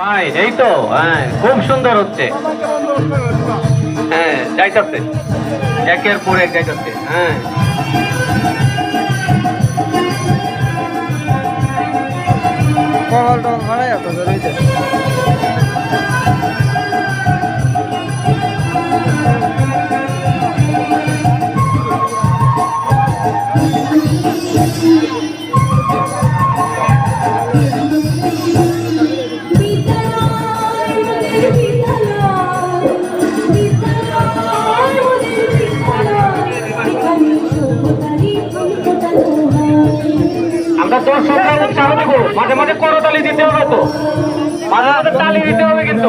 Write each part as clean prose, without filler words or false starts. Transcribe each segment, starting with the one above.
Fine, এই তো। হ্যাঁ, খুব সুন্দর হচ্ছে। হ্যাঁ, যাইতাছে, একের পর এক যাইতাছে। হ্যাঁ, কল টল ভাড়া এত রয়েছে। আমরা দর্শকরা উৎসাহ দেবো, মাঝে মাঝে করতালি দিতে হবে তো, মাঝে মাঝে তালি দিতে হবে কিন্তু।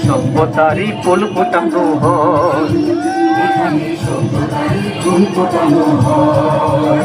সভ্যতারই ফুল ফোটানো হয়, ফুল ফোটানো হয়।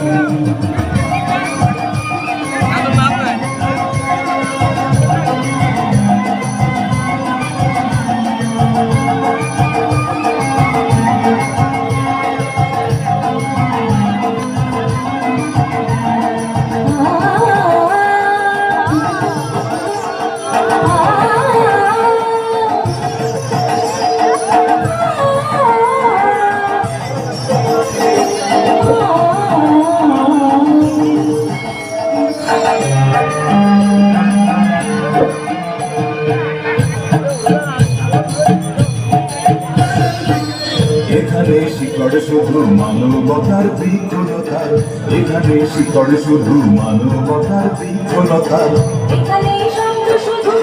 এখানে শিকড় শুধু মানবতার বৃক্ষলতার, এখানে শিকড় শুধু মানবতার বৃক্ষলতার, এখানে শব্দ শুধু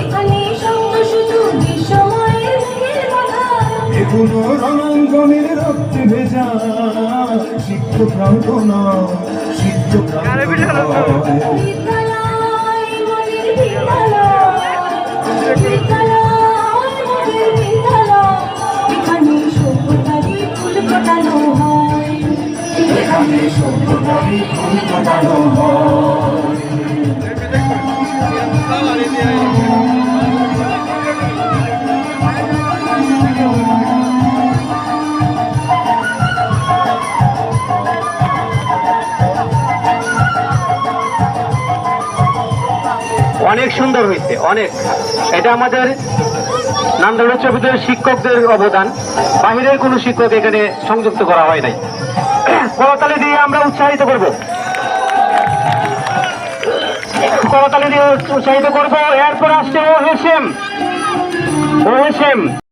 এখানে শব্দ শুধু বিশ্বময়ের মুখের কথা। এখনো রণাঙ্গনের রক্তে ভেজা সিক্ত প্রান্তনা, সিক্ত প্রান্তনা। বিদ্যালয় মনের বিদ্যালয়, বিদ্যালয় মনের বিদ্যালয়, এখানে সভ্যতারই ফুল ফোটানো হয়, এখানে সভ্যতারই ফুল ফোটানো হয়। অনেক সুন্দর হয়েছে, অনেক। এটা আমাদের নান্দাইল উচ্চ বিদ্যালয়ের শিক্ষকদের অবদান, বাহিরের কোনো শিক্ষক এখানে সংযুক্ত করা হয় নাই। করতালি দিয়ে আমরা উৎসাহিত করব, করতালি দিয়ে উৎসাহিত করব। এরপর আসছে ও হেসেম, ও হেসেম।